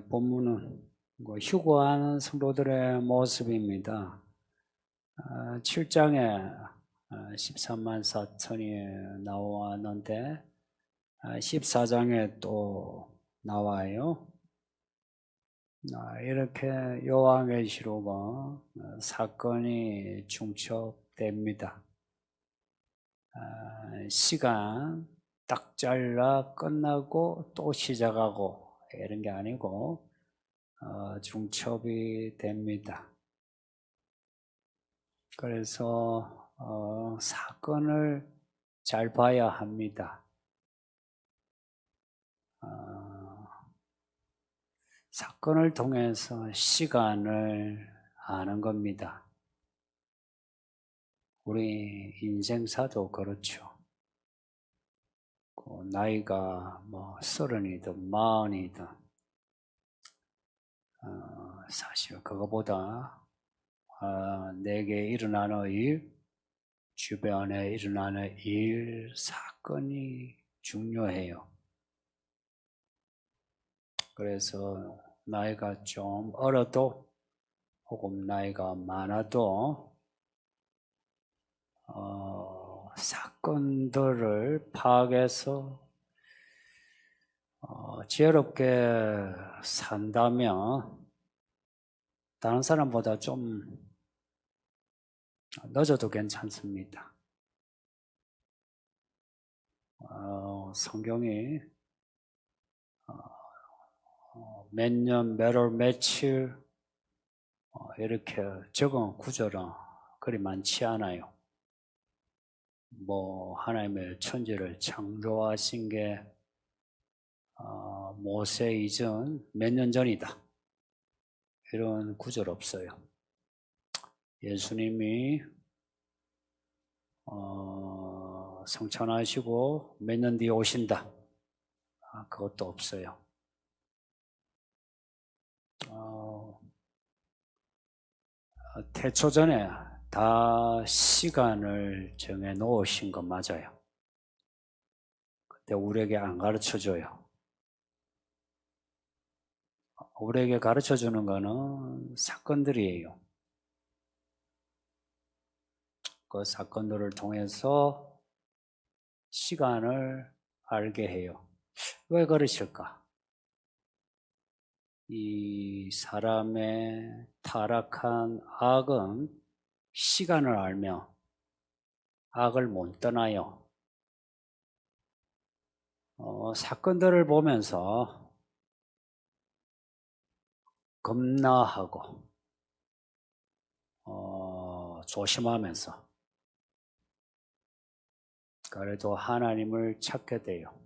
본문은 휴거하는 성도들의 모습입니다. 7장에 13만 4천이 나왔는데 14장에 또 나와요. 이렇게 요한계시록은 사건이 중첩됩니다. 시간 딱 잘라 끝나고 또 시작하고 이런 게 아니고 중첩이 됩니다. 그래서 사건을 잘 봐야 합니다. 사건을 통해서 시간을 아는 겁니다. 우리 인생사도 그렇죠. 나이가 30이든 40이든 사실 그거보다 내게 일어나는 일, 주변에 일어나는 일, 사건이 중요해요. 그래서 나이가 좀 어려도 혹은 나이가 많아도 사건들을 파악해서 지혜롭게 산다면 다른 사람보다 좀 늦어도 괜찮습니다. 성경이 몇 년, 몇 월, 며칠 이렇게 적은 구절은 그리 많지 않아요. 하나님의 천지를 창조하신 게 모세 이전 몇 년 전이다. 이런 구절 없어요. 예수님이 성천하시고 몇 년 뒤에 오신다. 그것도 없어요. 태초 전에 다 시간을 정해 놓으신 건 맞아요. 근데 우리에게 안 가르쳐 줘요. 우리에게 가르쳐 주는 거는 사건들이에요. 그 사건들을 통해서 시간을 알게 해요. 왜 그러실까? 이 사람의 타락한 악은 시간을 알며 악을 못 떠나요. 사건들을 보면서 겁나하고 조심하면서 그래도 하나님을 찾게 돼요.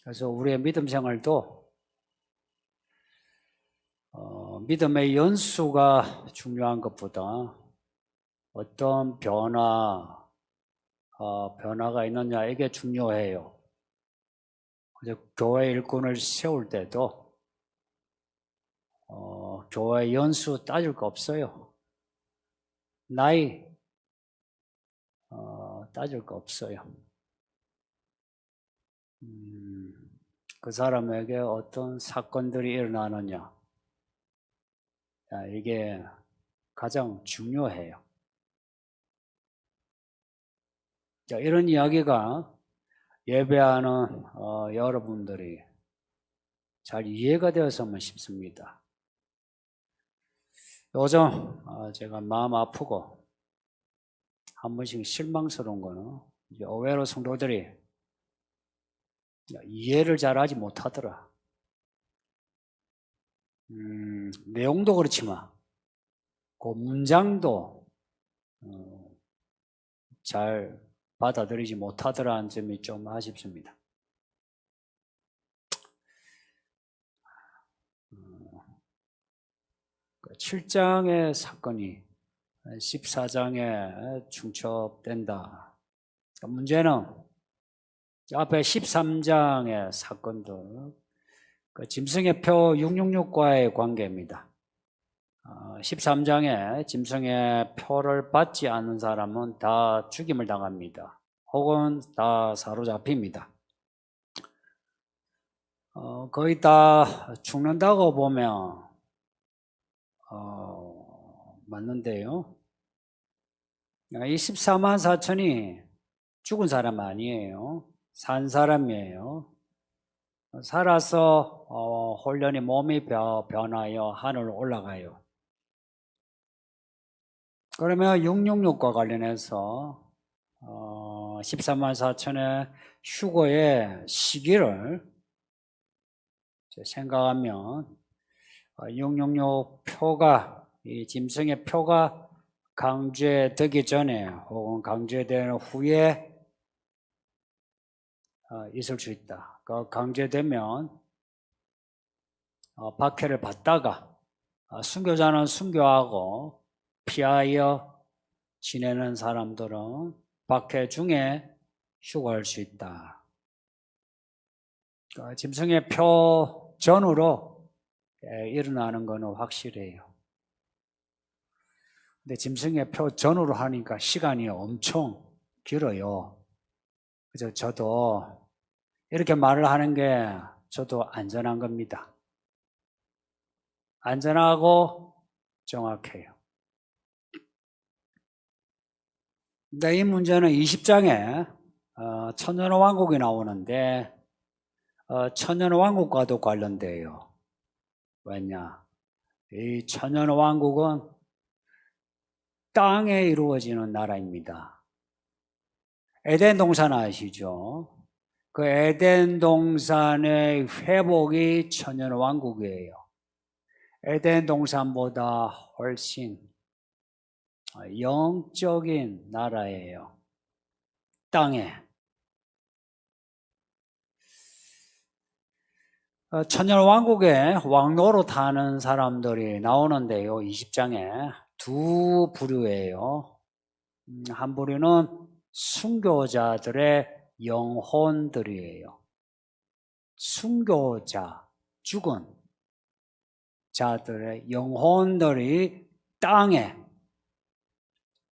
그래서 우리의 믿음 생활도 믿음의 연수가 중요한 것보다 어떤 변화가 있느냐 이게 중요해요. 교회 일꾼을 세울 때도 교회 연수 따질 거 없어요. 나이 따질 거 없어요. 그 사람에게 어떤 사건들이 일어나느냐 이게 가장 중요해요. 이런 이야기가 예배하는 여러분들이 잘 이해가 되었으면 싶습니다. 요즘 제가 마음 아프고 한 번씩 실망스러운 거는 의외로 성도들이 이해를 잘하지 못하더라. 내용도 그렇지만 그 문장도 잘 받아들이지 못하더라는 점이 좀 아쉽습니다. 7장의 사건이 14장에 중첩된다. 문제는 앞에 13장의 사건들, 짐승의 표 666과의 관계입니다. 13장에 짐승의 표를 받지 않는 사람은 다 죽임을 당합니다. 혹은 다 사로잡힙니다. 거의 다 죽는다고 보면 맞는데요. 24만 4천이 죽은 사람 아니에요. 산 사람이에요. 살아서 홀연히 몸이 변하여 하늘로 올라가요. 그러면 666과 관련해서 14만 4천의 휴거의 시기를 생각하면 666 표가, 이 짐승의 표가 강제되기 전에 혹은 강제된 후에 있을 수 있다. 강제되면 박해를 받다가 순교자는 순교하고 피하여 지내는 사람들은 박해 중에 휴거할 수 있다. 짐승의 표 전후로 일어나는 것은 확실해요. 근데 짐승의 표 전후로 하니까 시간이 엄청 길어요. 그래서 저도 이렇게 말을 하는 게 저도 안전한 겁니다. 안전하고 정확해요. 근데 이 문제는 20장에 천년왕국이 나오는데 천년왕국과도 관련돼요. 왜냐? 이 천년왕국은 땅에 이루어지는 나라입니다. 에덴 동산 아시죠? 그 에덴 동산의 회복이 천년왕국이에요. 에덴 동산보다 훨씬 영적인 나라예요. 땅에. 천년왕국에 왕노릇 하는 사람들이 나오는데요. 20장에 두 부류예요. 한 부류는 순교자들의 영혼들이에요. 순교자, 죽은 자들의 영혼들이 땅에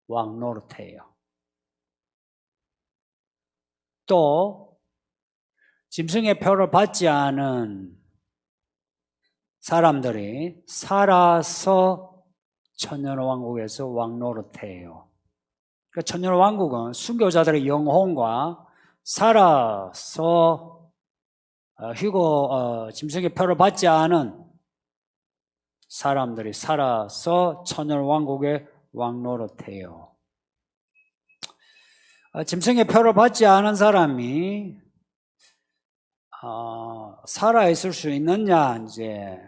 왕노릇해요. 또 짐승의 표를 받지 않은 사람들이 살아서 천년왕국에서 왕노릇해요. 그 천년왕국은 순교자들의 영혼과 살아서 짐승의 표를 받지 않은 사람들이 살아서 천년왕국에 왕노릇해요. 짐승의 표를 받지 않은 사람이 살아있을 수 있느냐 이제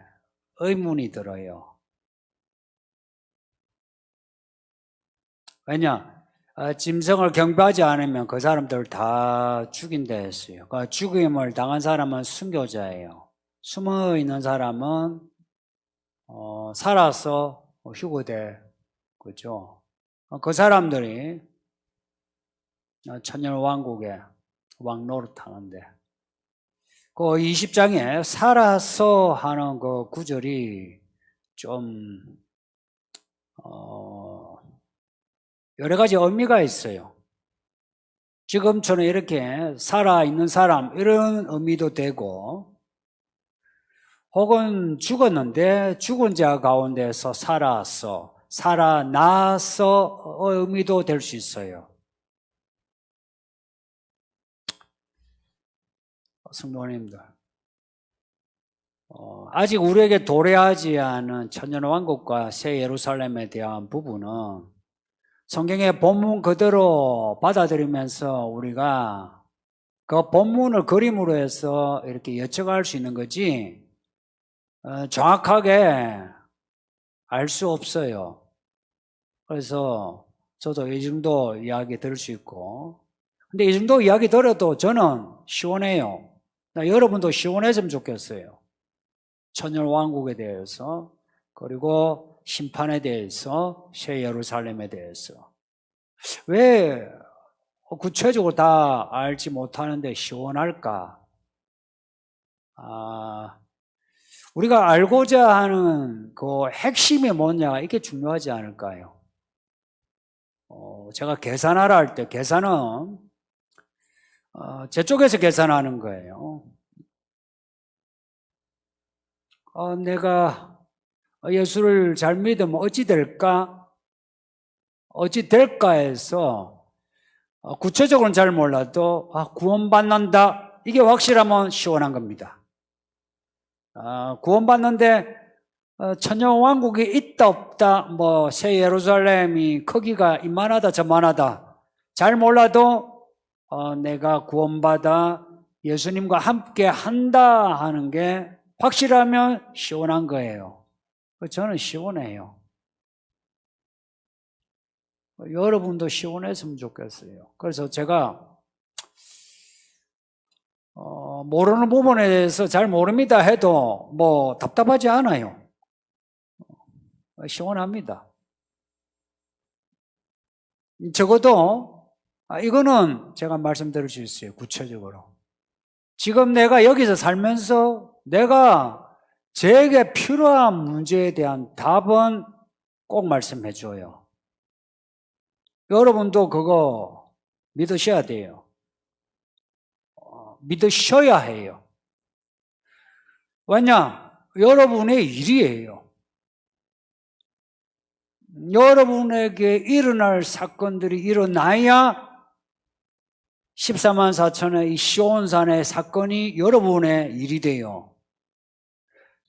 의문이 들어요. 왜냐? 짐승을 경배하지 않으면 그 사람들 다 죽인다 했어요. 죽임을 당한 사람은 순교자예요. 숨어있는 사람은 살아서 휴거돼. 그죠? 그 사람들이 천년왕국에 왕노릇하는데 그 20장에 살아서 하는 그 구절이 좀 여러 가지 의미가 있어요. 지금처럼 이렇게 살아있는 사람 이런 의미도 되고 혹은 죽었는데 죽은 자 가운데서 살아서 살아나서 의미도 될 수 있어요. 성도님들 아직 우리에게 도래하지 않은 천년왕국과 새 예루살렘에 대한 부분은 성경의 본문 그대로 받아들이면서 우리가 그 본문을 그림으로 해서 이렇게 예측할 수 있는 거지 정확하게 알 수 없어요. 그래서 저도 이 정도 이야기 들을 수 있고 근데 이 정도 이야기 들어도 저는 시원해요. 여러분도 시원했으면 좋겠어요. 천년왕국에 대해서 그리고 심판에 대해서 새 예루살렘에 대해서 왜 구체적으로 다 알지 못하는데 시원할까? 우리가 알고자 하는 그 핵심이 뭐냐가 이게 중요하지 않을까요? 제가 계산하라 할 때 계산은 제 쪽에서 계산하는 거예요. 내가 예수를 잘 믿으면 어찌 될까? 어찌 될까 해서 구체적으로는 잘 몰라도 구원받는다. 이게 확실하면 시원한 겁니다. 구원받는데 천년왕국이 있다 없다, 뭐 새 예루살렘이 크기가 이만하다 저만하다 잘 몰라도 내가 구원받아 예수님과 함께 한다 하는 게 확실하면 시원한 거예요. 저는 시원해요. 여러분도 시원했으면 좋겠어요. 그래서 제가 모르는 부분에 대해서 잘 모릅니다 해도 뭐 답답하지 않아요. 시원합니다. 적어도 이거는 제가 말씀드릴 수 있어요. 구체적으로. 지금 내가 여기서 살면서 내가 제게 필요한 문제에 대한 답은 꼭 말씀해 줘요. 여러분도 그거 믿으셔야 돼요. 믿으셔야 해요. 왜냐? 여러분의 일이에요. 여러분에게 일어날 사건들이 일어나야 14만 4천의 이 시온산의 사건이 여러분의 일이 돼요.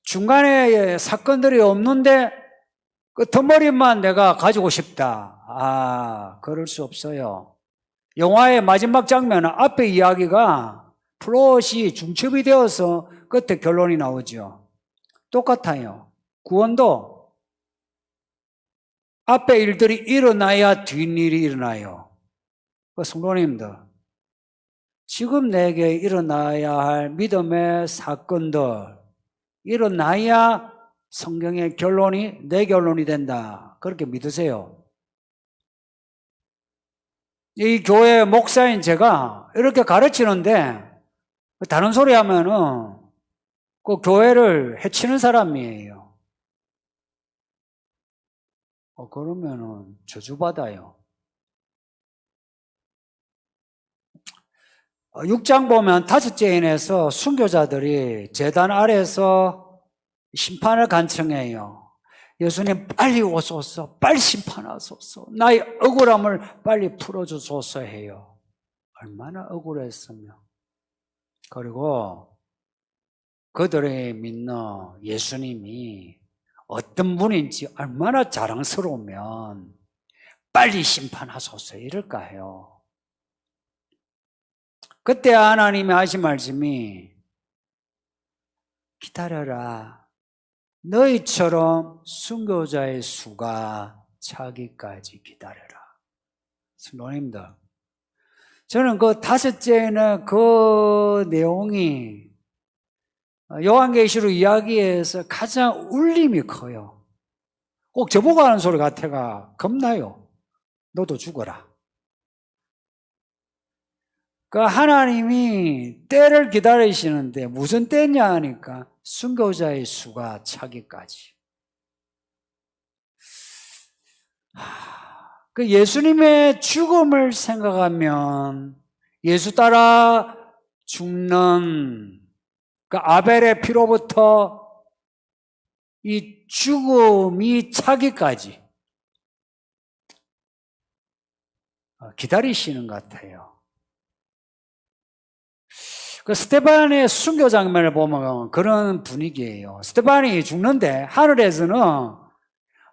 중간에 사건들이 없는데 그 덩어리만 내가 가지고 싶다. 그럴 수 없어요. 영화의 마지막 장면은 앞에 이야기가 플롯이 중첩이 되어서 끝에 결론이 나오죠. 똑같아요. 구원도 앞에 일들이 일어나야 뒷일이 일어나요. 성도님들, 지금 내게 일어나야 할 믿음의 사건들 일어나야 성경의 결론이 내 결론이 된다. 그렇게 믿으세요. 이 교회 목사인 제가 이렇게 가르치는데 다른 소리 하면은 그 교회를 해치는 사람이에요. 그러면은 저주받아요. 6장 보면 5죄인에서 순교자들이 제단 아래에서 심판을 간청해요. 예수님 빨리 오소서, 빨리 심판하소서, 나의 억울함을 빨리 풀어주소서 해요. 얼마나 억울했으면. 그리고 그들이 믿는 예수님이 어떤 분인지 얼마나 자랑스러우면 빨리 심판하소서 이럴까 해요. 그때 하나님이 하신 말씀이 기다려라. 너희처럼 순교자의 수가 차기까지 기다려라. 성도님들, 저는 그 5죄는 그 내용이 요한계시록 이야기에서 가장 울림이 커요. 꼭 저보고 하는 소리 같아가 겁나요. 너도 죽어라. 그 하나님이 때를 기다리시는데 무슨 때냐 하니까 순교자의 수가 차기까지. 그 예수님의 죽음을 생각하면 예수 따라 죽는 그 아벨의 피로부터 이 죽음이 차기까지 기다리시는 것 같아요. 그 스데반의 순교 장면을 보면 그런 분위기예요. 스데반이 죽는데 하늘에서는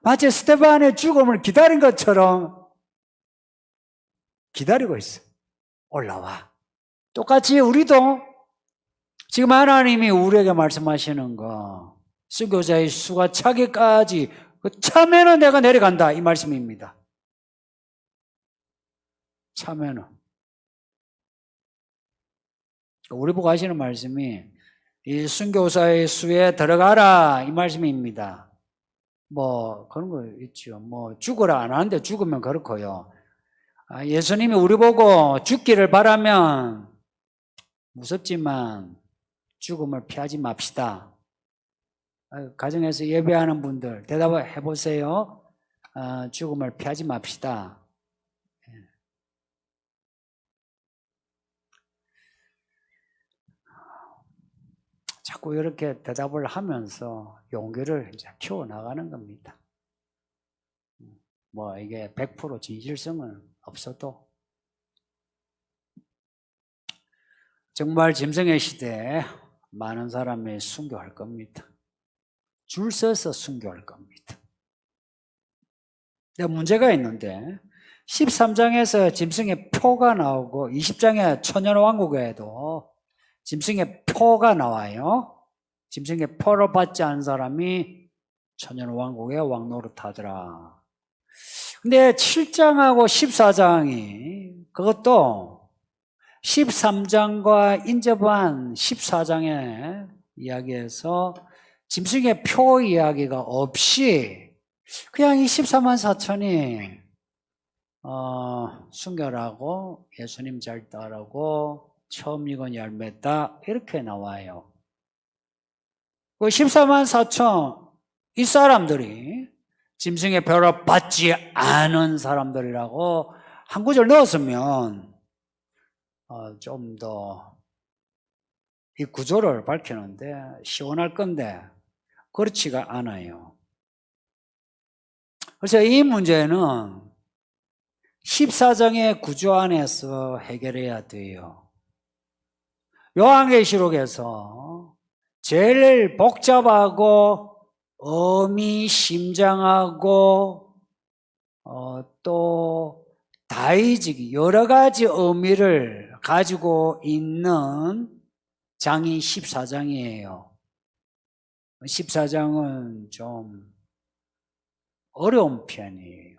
마치 스데반의 죽음을 기다린 것처럼 기다리고 있어요. 올라와. 똑같이 우리도 지금 하나님이 우리에게 말씀하시는 거 순교자의 수가 차기까지 차면은 내가 내려간다 이 말씀입니다. 차면은 우리 보고 하시는 말씀이 이 순교자의 수에 들어가라 이 말씀입니다. 뭐 그런 거 있죠. 뭐 죽어라 안 하는데 죽으면 그렇고요. 예수님이 우리 보고 죽기를 바라면 무섭지만 죽음을 피하지 맙시다. 가정에서 예배하는 분들 대답을 해보세요. 죽음을 피하지 맙시다. 자꾸 이렇게 대답을 하면서 용기를 이제 키워나가는 겁니다. 뭐 이게 100% 진실성은 없어도 정말 짐승의 시대에 많은 사람이 순교할 겁니다. 줄 서서 순교할 겁니다. 근데 문제가 있는데 13장에서 짐승의 표가 나오고 20장에 천년왕국에도 짐승의 표가 나와요. 짐승의 표를 받지 않은 사람이 천년왕국의 왕노릇하더라. 근데 7장하고 14장이 그것도 13장과 인접한 14장의 이야기에서 짐승의 표 이야기가 없이 그냥 이 14만 4천이 순결하고 예수님 잘 따르고 처음 익은 열매다 이렇게 나와요. 그 14만 4천 이 사람들이 짐승의 표를 받지 않은 사람들이라고 한 구절 넣었으면 좀 더 이 구조를 밝히는데 시원할 건데 그렇지가 않아요. 그래서 이 문제는 14장의 구조 안에서 해결해야 돼요. 요한계시록에서 제일 복잡하고 의미심장하고 또 다의적 여러 가지 의미를 가지고 있는 장이 14장이에요. 14장은 좀 어려운 편이에요.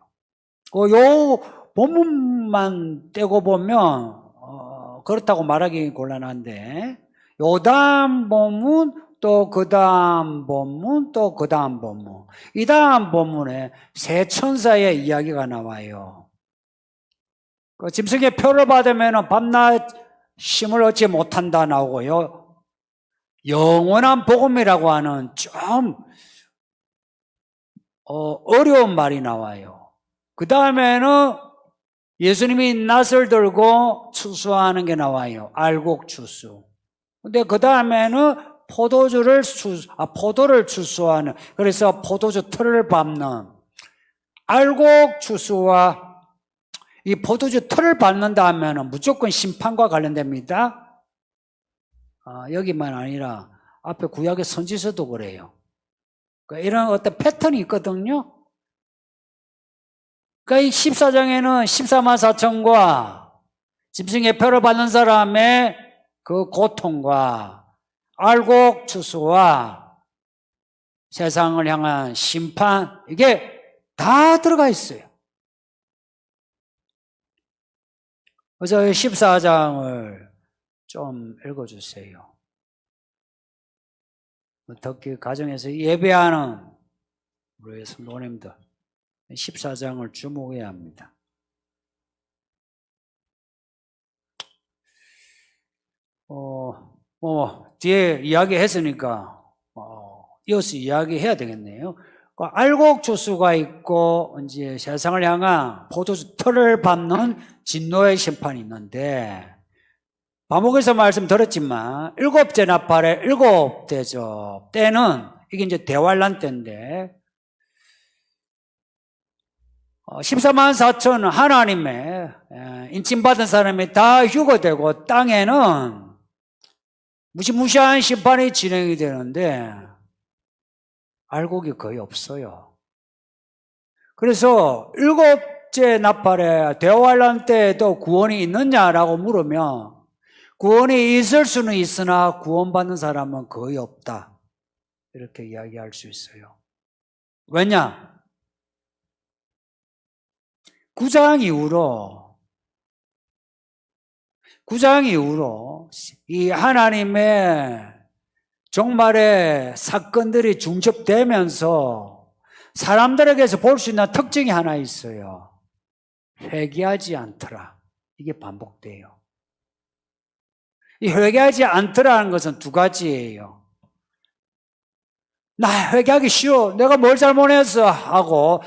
요 본문만 떼고 보면 그렇다고 말하기 곤란한데 요 다음 본문 또 그 다음 본문 또 그 다음 본문 이 다음 본문에 세 천사의 이야기가 나와요. 그 짐승의 표를 받으면 밤낮 쉼을 얻지 못한다 나오고요. 영원한 복음이라고 하는 좀 어려운 말이 나와요. 그 다음에는 예수님이 낫을 들고 추수하는 게 나와요. 알곡 추수. 근데 그 다음에는 포도를 추수하는, 그래서 포도주 틀을 밟는 알곡 추수와 이 포도주 틀을 밟는다 하면 무조건 심판과 관련됩니다. 여기만 아니라 앞에 구약의 선지서도 그래요. 그러니까 이런 어떤 패턴이 있거든요. 그러니까 이 14장에는 14만 4천과 짐승의 표를 받는 사람의 그 고통과 알곡 추수와 세상을 향한 심판 이게 다 들어가 있어요. 그래서 14장을 좀 읽어주세요. 특히 가정에서 예배하는 우리 성도님들 14장을 주목해야 합니다. 뒤에 이야기했으니까 이어서 이야기해야 되겠네요. 알곡 추수가 있고 이제 세상을 향한 포도주 틀을 밟는 진노의 심판이 있는데 반복해서 말씀 들었지만 일곱째 나팔의 일곱 대접 때는 이게 이제 대환란 때인데 14만 4천 하나님의 인침받은 사람이 다 휴거되고 땅에는 무시무시한 심판이 진행이 되는데 알곡이 거의 없어요. 그래서 일곱째 나팔의 대환란 때에도 구원이 있느냐라고 물으면 구원이 있을 수는 있으나 구원받는 사람은 거의 없다. 이렇게 이야기할 수 있어요. 왜냐? 9장 이후로 이 하나님의 종말의 사건들이 중첩되면서 사람들에게서 볼 수 있는 특징이 하나 있어요. 회개하지 않더라. 이게 반복돼요. 이 회개하지 않더라는 것은 두 가지예요. 나 회개하기 싫어. 내가 뭘 잘못했어 하고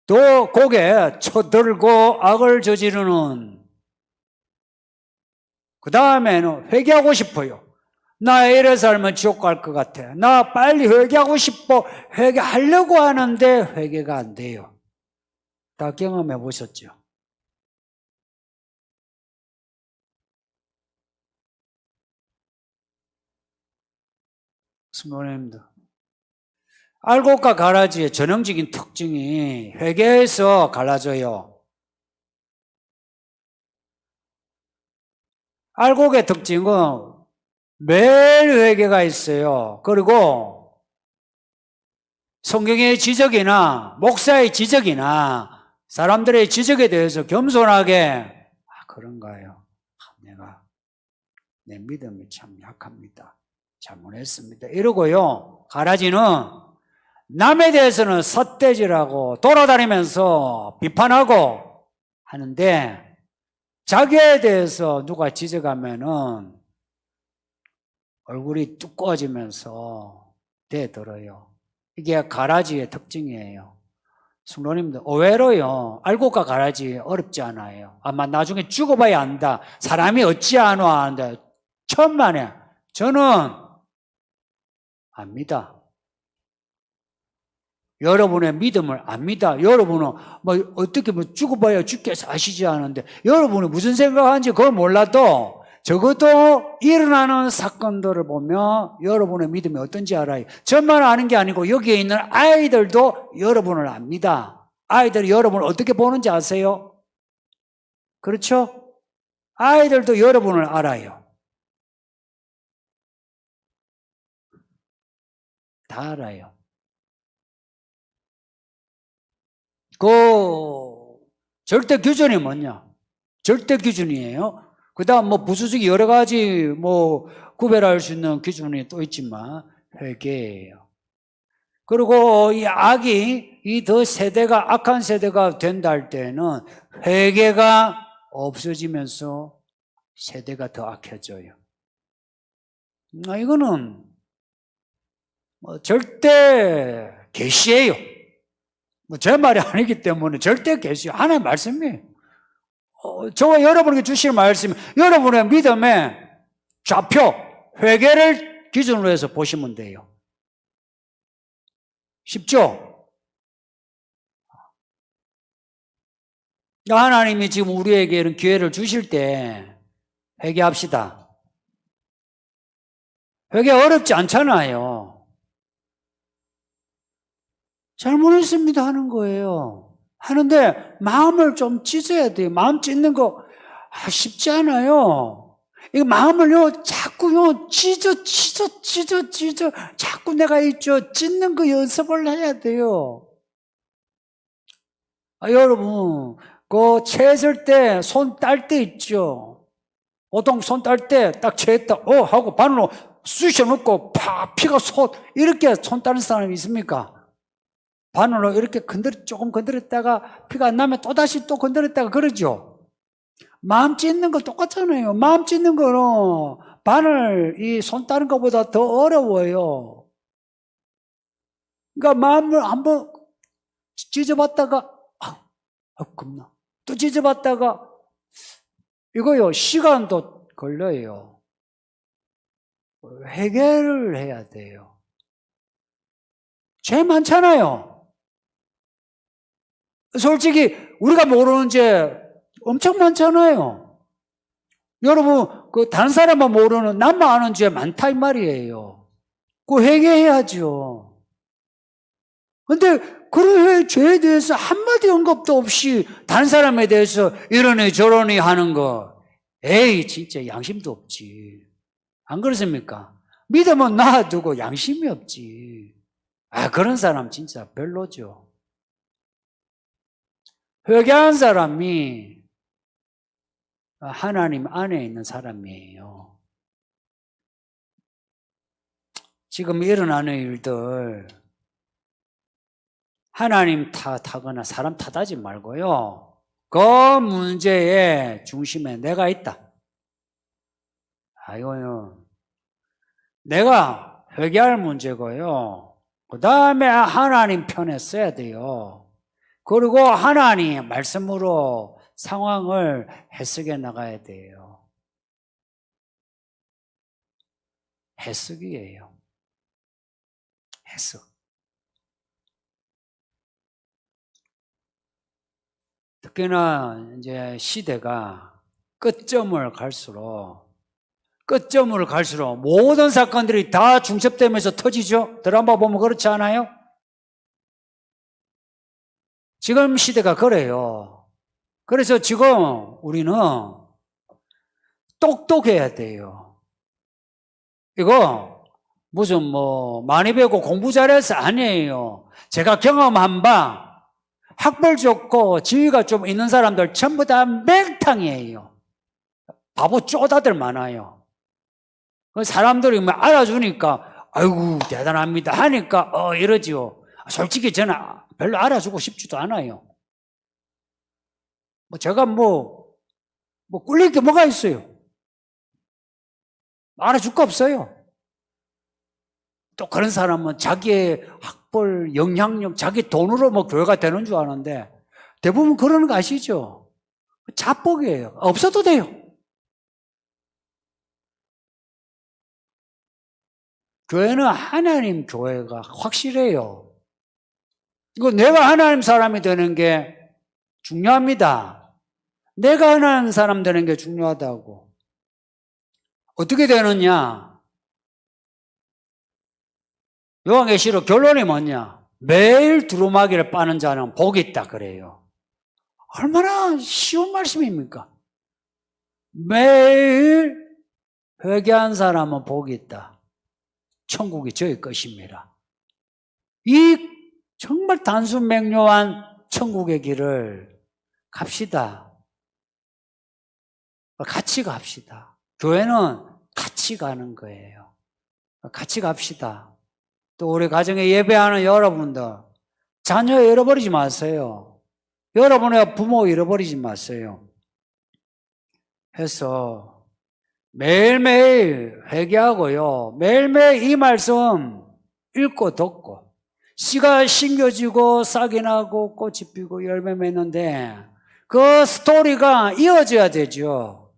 또 고개 쳐들고 악을 저지르는 그 다음에는 회개하고 싶어요. 나 이래 살면 지옥 갈 것 같아. 나 빨리 회개하고 싶어. 회개하려고 하는데 회개가 안 돼요. 다 경험해 보셨죠? 성도님들, 알곡과 가라지의 전형적인 특징이 회개에서 갈라져요. 알곡의 특징은 매일 회개가 있어요. 그리고 성경의 지적이나 목사의 지적이나 사람들의 지적에 대해서 겸손하게 그런가요? 내가 내 믿음이 참 약합니다. 잘못했습니다. 이러고요. 가라지는 남에 대해서는 삿대질하고 돌아다니면서 비판하고 하는데 자기에 대해서 누가 지적하면은 얼굴이 두꺼워지면서 대들어요. 이게 가라지의 특징이에요. 성도님들, 의외로요, 알곡과 가라지 어렵지 않아요. 아마 나중에 죽어봐야 안다. 사람이 어찌하노 하는데, 천만에. 저는 압니다. 여러분의 믿음을 압니다. 여러분은 뭐 어떻게 뭐 죽어봐야 죽겠어 아시지 않은데, 여러분이 무슨 생각하는지 그걸 몰라도 적어도 일어나는 사건들을 보면 여러분의 믿음이 어떤지 알아요. 저만 아는 게 아니고 여기에 있는 아이들도 여러분을 압니다. 아이들이 여러분을 어떻게 보는지 아세요? 그렇죠? 아이들도 여러분을 알아요. 다 알아요. 그 절대 기준이 뭐냐? 절대 기준이에요. 그 다음 뭐 부수적이 여러 가지 뭐 구별할 수 있는 기준이 또 있지만 회개예요. 그리고 이 악이 이 더 세대가 악한 세대가 된다 할 때는 회개가 없어지면서 세대가 더 악해져요. 이거는 뭐 절대 계시예요. 뭐 제 말이 아니기 때문에 절대 계시예요. 하나님의 말씀이에요. 저와 여러분에게 주시는 말씀, 여러분의 믿음의 좌표, 회개를 기준으로 해서 보시면 돼요. 쉽죠? 하나님이 지금 우리에게 이런 기회를 주실 때 회개합시다. 회개 어렵지 않잖아요. 잘못했습니다 하는 거예요. 하는데 마음을 좀 찢어야 돼요. 마음 찢는 거 쉽지 않아요. 이거 마음을요 자꾸요 찢어 자꾸 내가 있죠 찢는 거 연습을 해야 돼요. 여러분 그 채했을 때 손 딸 때 있죠. 보통 손 딸 때 딱 채했다 하고 바늘로 쑤셔 넣고 팍 피가 솟 이렇게 손 따는 사람이 있습니까? 바늘로 이렇게 조금 건드렸다가 피가 안 나면 또다시 또 건드렸다가 그러죠. 마음 찢는 거 똑같잖아요. 마음 찢는 거는 바늘 이 손 따는 것보다 더 어려워요. 그러니까 마음을 한번 찢어봤다가 겁나 또 찢어봤다가 이거요 시간도 걸려요. 회개를 해야 돼요. 죄 많잖아요. 솔직히 우리가 모르는 죄 엄청 많잖아요. 여러분 그 다른 사람만 모르는 남만 아는 죄 많다 이 말이에요. 그거 회개해야죠. 근데 그런 죄에 대해서 한마디 언급도 없이 다른 사람에 대해서 이러니 저러니 하는 거 에이 진짜 양심도 없지. 안 그렇습니까? 믿음은 놔두고 양심이 없지. 그런 사람 진짜 별로죠. 회개한 사람이 하나님 안에 있는 사람이에요. 지금 일어나는 일들 하나님 탓하거나 사람 탓하지 말고요. 그 문제의 중심에 내가 있다. 이거는 내가 회개할 문제고요. 그 다음에 하나님 편에 써야 돼요. 그리고 하나님 말씀으로 상황을 해석해 나가야 돼요. 해석이에요. 해석. 특히나 이제 시대가 끝점을 갈수록 모든 사건들이 다 중첩되면서 터지죠. 드라마 보면 그렇지 않아요? 지금 시대가 그래요. 그래서 지금 우리는 똑똑해야 돼요. 이거 무슨 많이 배우고 공부 잘해서 아니에요. 제가 경험한 바 학벌 좋고 지위가 좀 있는 사람들 전부 다 맹탕이에요. 바보 쪼다들 많아요. 사람들이 알아주니까 아이고 대단합니다 하니까 이러지요. 솔직히 저는 별로 알아주고 싶지도 않아요. 제가 꿀릴 게 뭐가 있어요? 알아줄 거 없어요. 또 그런 사람은 자기의 학벌, 영향력, 자기 돈으로 교회가 되는 줄 아는데 대부분 그러는 거 아시죠? 자뻑이에요. 없어도 돼요. 교회는 하나님 교회가 확실해요. 이거 내가 하나님 사람이 되는 게 중요합니다. 내가 하나님 사람 되는 게 중요하다고. 어떻게 되느냐? 요한계시록 결론이 뭐냐? 매일 두루마기를 빠는 자는 복이 있다 그래요. 얼마나 쉬운 말씀입니까? 매일 회개한 사람은 복이 있다. 천국이 저의 것입니다. 이 정말 단순 명료한 천국의 길을 갑시다. 같이 갑시다. 교회는 같이 가는 거예요. 같이 갑시다. 또 우리 가정에 예배하는 여러분들, 자녀 잃어버리지 마세요. 여러분의 부모 잃어버리지 마세요. 해서 매일매일 회개하고요. 매일매일 이 말씀 읽고 듣고 씨가 심겨지고 싹이 나고 꽃이 피고 열매 맺는데 그 스토리가 이어져야 되죠.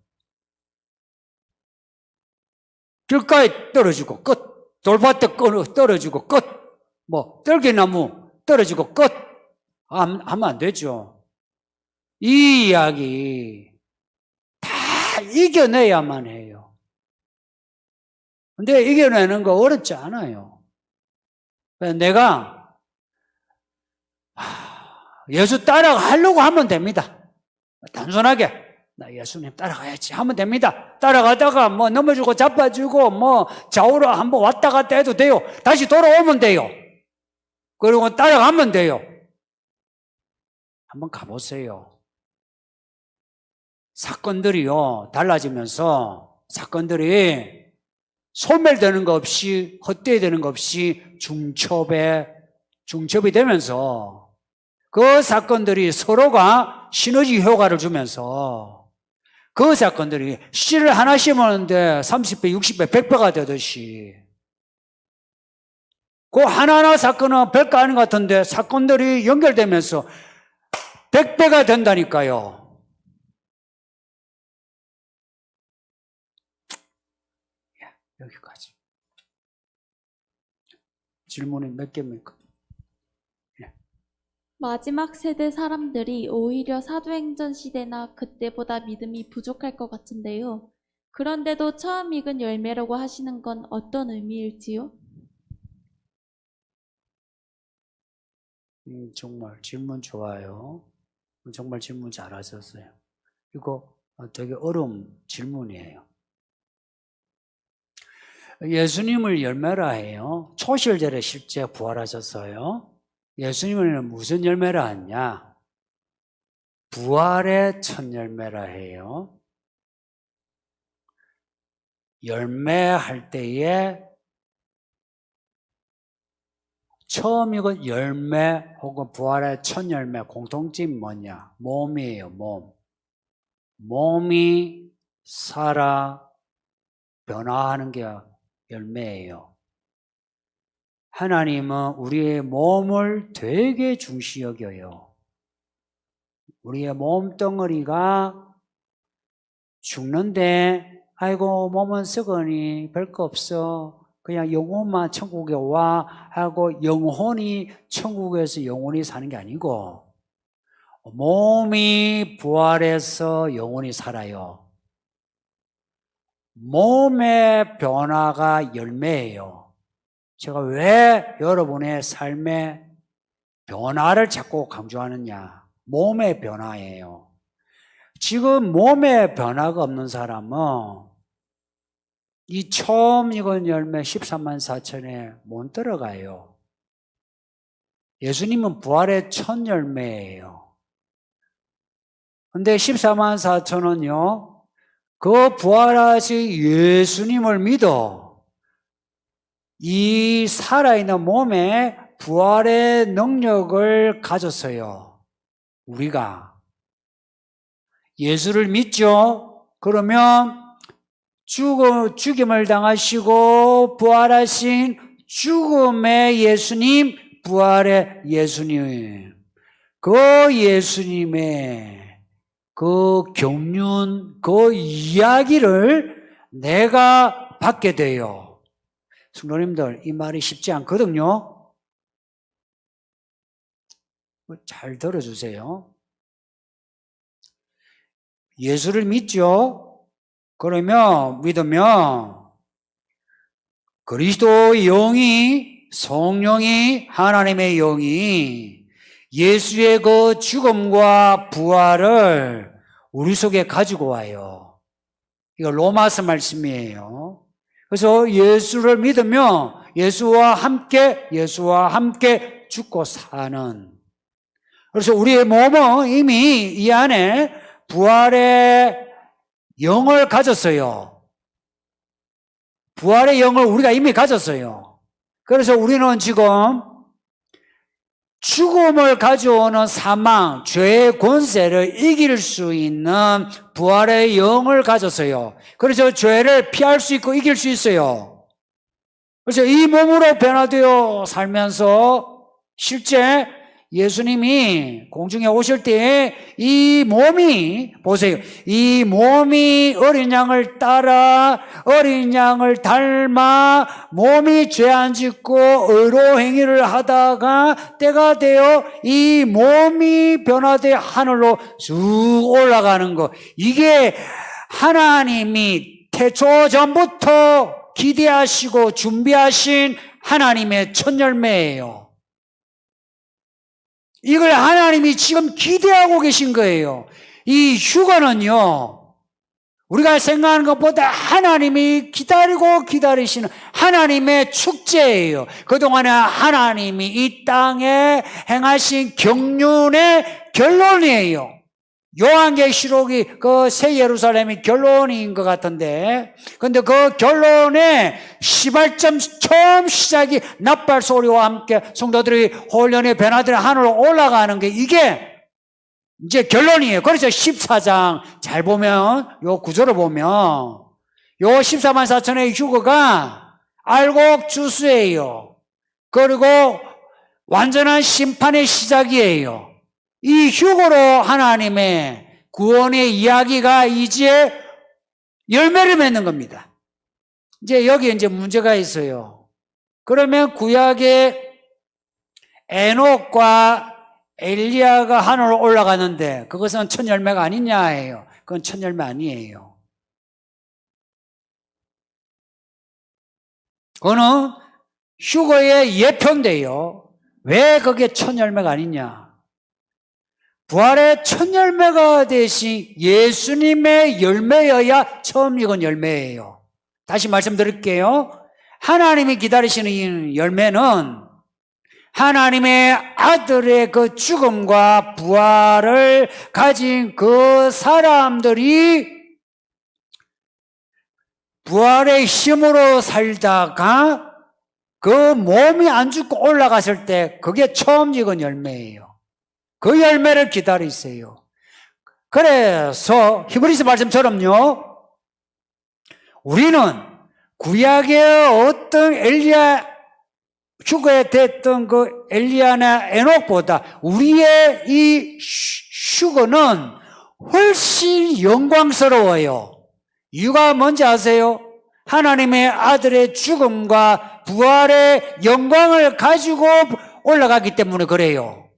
길가에 떨어지고 끝. 돌밭에 떨어지고 끝. 떨기나무 떨어지고 끝. 하면 안 되죠. 이 이야기 다 이겨내야만 해요. 근데 이겨내는 거 어렵지 않아요. 내가 예수 따라가려고 하면 됩니다. 단순하게 나 예수님 따라가야지 하면 됩니다. 따라가다가 넘어지고 자빠지고 좌우로 한번 왔다 갔다 해도 돼요. 다시 돌아오면 돼요. 그리고 따라가면 돼요. 한번 가보세요. 사건들이요 달라지면서 사건들이 소멸되는 거 없이 헛되어되는 거 없이 중첩이 되면서 그 사건들이 서로가 시너지 효과를 주면서 그 사건들이 씨를 하나 심었는데 30배, 60배, 100배가 되듯이 그 하나하나 사건은 별거 아닌 것 같은데 사건들이 연결되면서 100배가 된다니까요. 여기까지. 질문이 몇 개입니까? 마지막 세대 사람들이 오히려 사도행전 시대나 그때보다 믿음이 부족할 것 같은데요. 그런데도 처음 익은 열매라고 하시는 건 어떤 의미일지요? 정말 질문 좋아요. 정말 질문 잘하셨어요. 이거 되게 어려운 질문이에요. 예수님을 열매라 해요. 초실절에 실제 부활하셨어요. 예수님은 무슨 열매라 하냐? 부활의 첫 열매라 해요. 열매할 때에 처음 익은 열매 혹은 부활의 첫 열매 공통점이 뭐냐? 몸이에요. 몸이 살아 변화하는 게 열매예요. 하나님은 우리의 몸을 되게 중시 여겨요. 우리의 몸덩어리가 죽는데 아이고 몸은 썩으니 별거 없어. 그냥 영혼만 천국에 와 하고 영혼이 천국에서 영혼이 사는 게 아니고 몸이 부활해서 영혼이 살아요. 몸의 변화가 열매예요. 제가 왜 여러분의 삶의 변화를 자꾸 강조하느냐? 몸의 변화예요. 지금 몸의 변화가 없는 사람은 이 처음 익은 열매 13만 4천에 못 들어가요. 예수님은 부활의 첫 열매예요. 근데 14만 4천은요, 그 부활하신 예수님을 믿어 이 살아있는 몸에 부활의 능력을 가졌어요. 우리가 예수를 믿죠? 그러면 죽임을 당하시고 부활하신 죽음의 예수님, 부활의 예수님, 그 예수님의 그 경륜, 그 이야기를 내가 받게 돼요. 성도님들, 이 말이 쉽지 않거든요. 잘 들어주세요. 예수를 믿죠? 그러면 믿으면 그리스도의 영이, 성령이, 하나님의 영이 예수의 그 죽음과 부활을 우리 속에 가지고 와요. 이거 로마서 말씀이에요. 그래서 예수를 믿으면 예수와 함께 죽고 사는. 그래서 우리의 몸은 이미 이 안에 부활의 영을 가졌어요. 부활의 영을 우리가 이미 가졌어요. 그래서 우리는 지금 죽음을 가져오는 사망, 죄의 권세를 이길 수 있는 부활의 영을 가졌어요. 그래서 죄를 피할 수 있고 이길 수 있어요. 그래서 이 몸으로 변화되어 살면서 실제 예수님이 공중에 오실 때 이 몸이, 보세요. 이 몸이 어린 양을 따라 어린 양을 닮아 몸이 죄 안 짓고 의로 행위를 하다가 때가 되어 이 몸이 변화되어 하늘로 쭉 올라가는 거. 이게 하나님이 태초 전부터 기대하시고 준비하신 하나님의 첫 열매예요. 이걸 하나님이 지금 기대하고 계신 거예요. 이 휴거는요, 우리가 생각하는 것보다 하나님이 기다리고 기다리시는 하나님의 축제예요. 그동안에 하나님이 이 땅에 행하신 경륜의 결론이에요. 요한계시록이 그 새 예루살렘이 결론인 것 같은데, 근데 그 결론의 시발점 처음 시작이 납발 소리와 함께 성도들이 혼련의 변화들이 하늘로 올라가는 게 이게 이제 결론이에요. 그래서 14장 잘 보면 요 구조를 보면 요 14만 4천의 휴거가 알곡 주수예요. 그리고 완전한 심판의 시작이에요. 이 휴거로 하나님의 구원의 이야기가 이제 열매를 맺는 겁니다. 이제 여기 이제 문제가 있어요. 그러면 구약의 에녹과 엘리야가 하늘로 올라가는데 그것은 첫 열매가 아니냐 해요. 그건 첫 열매 아니에요. 그거는 휴거의 예표인데요. 왜 그게 첫 열매가 아니냐? 부활의 첫 열매가 되신 예수님의 열매여야 처음 익은 열매예요. 다시 말씀드릴게요. 하나님이 기다리시는 이 열매는 하나님의 아들의 그 죽음과 부활을 가진 그 사람들이 부활의 힘으로 살다가 그 몸이 안 죽고 올라갔을 때 그게 처음 익은 열매예요. 그 열매를 기다리세요. 그래서 히브리서 말씀처럼요, 우리는 구약의 어떤 엘리야 휴거에 됐던 그 엘리야나 에녹보다 우리의 이 휴거는 훨씬 영광스러워요. 이유가 뭔지 아세요? 하나님의 아들의 죽음과 부활의 영광을 가지고 올라가기 때문에 그래요.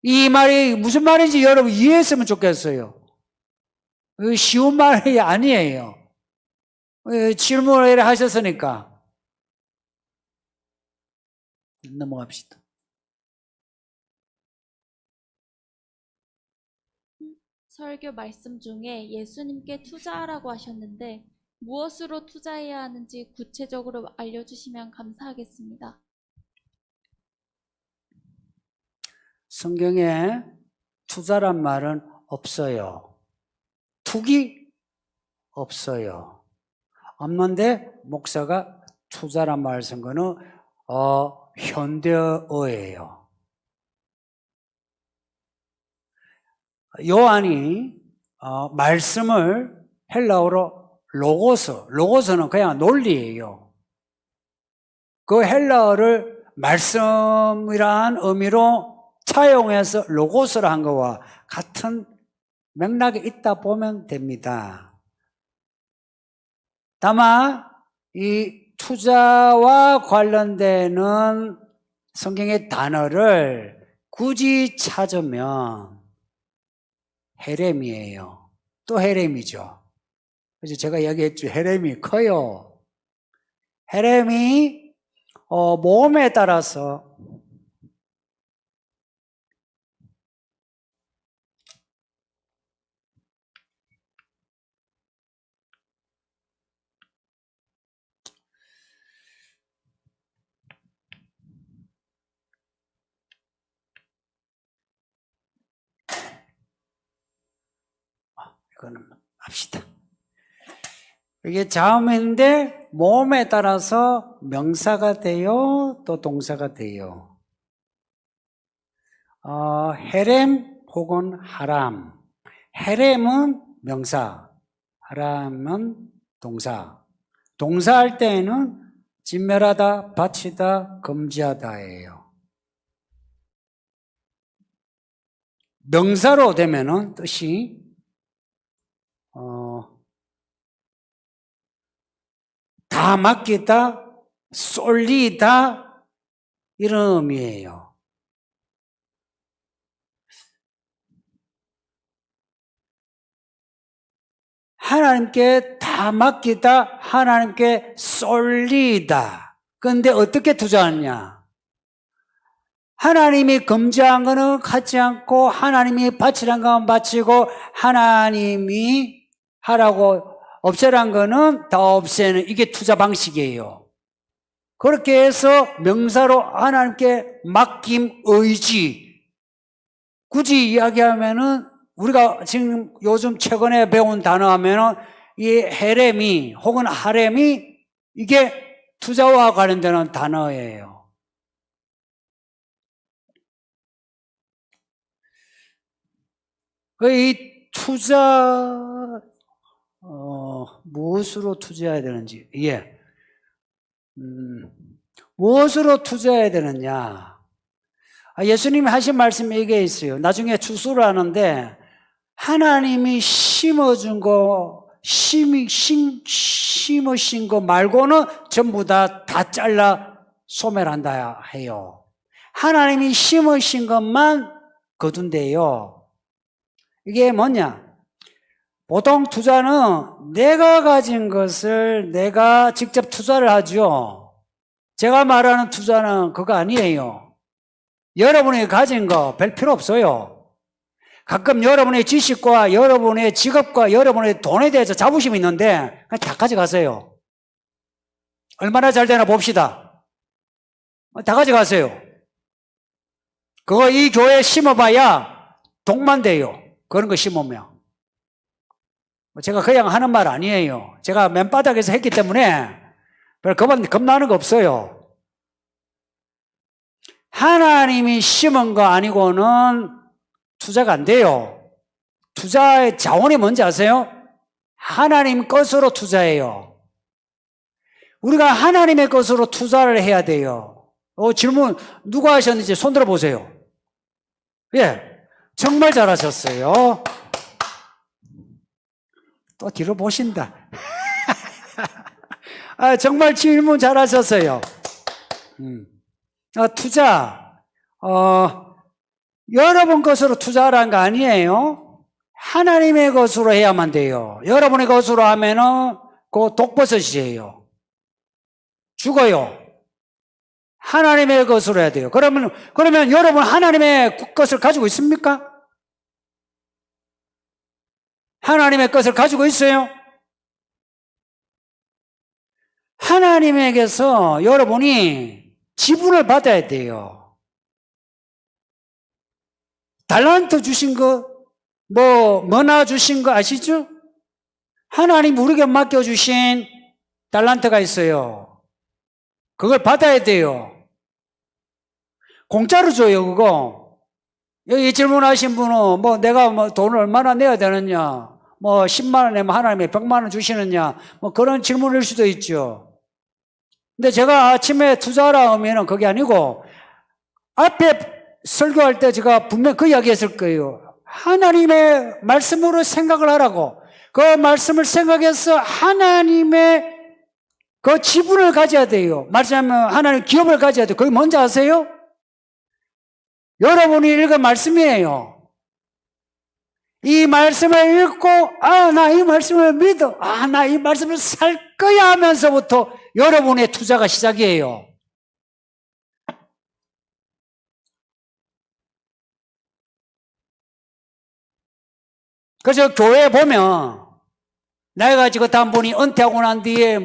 이 말이 무슨 말인지 여러분 이해했으면 좋겠어요. 쉬운 말이 아니에요. 질문을 하셨으니까 넘어갑시다. 설교 말씀 중에 예수님께 투자하라고 하셨는데 무엇으로 투자해야 하는지 구체적으로 알려주시면 감사하겠습니다. 성경에 투자란 말은 없어요. 투기 없어요. 없는데 목사가 투자란 말 쓴 거는 현대어예요. 요한이 말씀을 헬라어로 로고스는 그냥 논리예요. 그 헬라어를 말씀이라는 의미로 차용해서 로고스를 한 거와 같은 맥락이 있다 보면 됩니다. 다만 이 투자와 관련되는 성경의 단어를 굳이 찾으면 헤렘이에요. 또 헤렘이죠. 그래서 제가 얘기했죠. 헤렘이 커요. 헤렘이 모험에 따라서 이거는 합시다. 이게 자음인데 모음에 따라서 명사가 돼요, 또 동사가 돼요. 헤렘 혹은 하람. 헤렘은 명사, 하람은 동사. 동사할 때에는 진멸하다, 바치다, 금지하다예요. 명사로 되면은 뜻이 다 맡기다, 쏠리다 이런 의미예요. 하나님께 다 맡기다, 하나님께 쏠리다. 그런데 어떻게 투자하느냐? 하나님이 금지한 거는 갖지 않고 하나님이 바치란 거는 바치고 하나님이 하라고 없애란 거는 다 없애는 이게 투자 방식이에요. 그렇게 해서 명사로 하나님께 맡김 의지. 굳이 이야기하면은 우리가 지금 요즘 최근에 배운 단어 하면은 이 헤렘이 혹은 하렘이 이게 투자와 관련되는 단어예요. 이 투자 무엇으로 투자해야 되는지, 무엇으로 투자해야 되느냐? 예수님이 하신 말씀이 이게 있어요. 나중에 추수를 하는데 하나님이 심어준 거, 심으신 거 말고는 전부 다 잘라 소멸한다 해요. 하나님이 심으신 것만 거둔대요. 이게 뭐냐? 보통 투자는 내가 가진 것을 내가 직접 투자를 하죠. 제가 말하는 투자는 그거 아니에요. 여러분이 가진 거 별 필요 없어요. 가끔 여러분의 지식과 여러분의 직업과 여러분의 돈에 대해서 자부심이 있는데 그냥 다 가져가세요. 얼마나 잘 되나 봅시다. 다 가져가세요. 그거 이 교회에 심어봐야 독만 돼요. 그런 거 심으면. 제가 그냥 하는 말 아니에요. 제가 맨바닥에서 했기 때문에 별 겁나는 거 없어요. 하나님이 심은 거 아니고는 투자가 안 돼요. 투자의 자원이 뭔지 아세요? 하나님 것으로 투자해요. 우리가 하나님의 것으로 투자를 해야 돼요. 질문 누가 하셨는지 손 들어보세요. 예, 정말 잘하셨어요. 또 뒤로 보신다. 아, 정말 질문 잘하셨어요. 투자, 여러분 것으로 투자하라는 거 아니에요. 하나님의 것으로 해야만 돼요. 여러분의 것으로 하면은 그 독버섯이에요. 죽어요. 하나님의 것으로 해야 돼요. 그러면 여러분 하나님의 것을 가지고 있습니까? 하나님의 것을 가지고 있어요? 하나님에게서 여러분이 지분을 받아야 돼요. 달란트 주신 거, 뭐나 주신 거 아시죠? 하나님 우리에게 맡겨주신 달란트가 있어요. 그걸 받아야 돼요. 공짜로 줘요, 그거. 여기 질문하신 분은 내가 돈을 얼마나 내야 되느냐, 10만 원 내면 하나님이 100만 원 주시느냐, 그런 질문일 수도 있죠. 근데 제가 아침에 투자하라 하면은 그게 아니고, 앞에 설교할 때 제가 분명 그 이야기 했을 거예요. 하나님의 말씀으로 생각을 하라고. 그 말씀을 생각해서 하나님의 그 지분을 가져야 돼요. 말하자면 하나님 기업을 가져야 돼요. 그게 뭔지 아세요? 여러분이 읽은 말씀이에요. 이 말씀을 읽고, 나 이 말씀을 믿어. 나 이 말씀을 살 거야 하면서부터 여러분의 투자가 시작이에요. 그래서 교회에 보면, 내가 지금 한 분이 은퇴하고 난 뒤에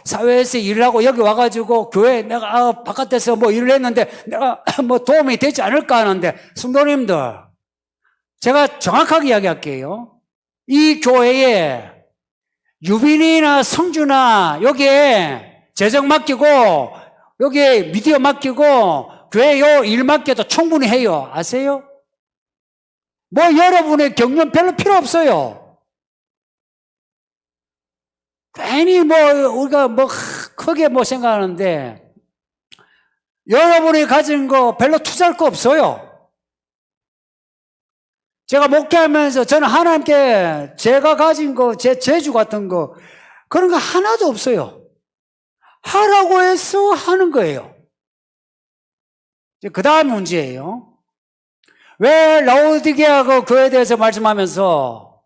사회에서 일을 하고 여기 와가지고 교회 내가 바깥에서 일을 했는데 내가 도움이 되지 않을까 하는데, 성도님들, 제가 정확하게 이야기할게요. 이 교회에 유빈이나 성주나 여기에 재정 맡기고 여기에 미디어 맡기고 교회 요 일 맡겨도 충분히 해요. 아세요? 여러분의 경륜 별로 필요 없어요. 괜히 우리가 크게 생각하는데, 여러분이 가진 거 별로 투자할 거 없어요. 제가 목회하면서 저는 하나님께 제가 가진 거, 제 재주 같은 거, 그런 거 하나도 없어요. 하라고 해서 하는 거예요. 그 다음 문제예요. 왜 라오디게아 그 교회에 대해서 말씀하면서,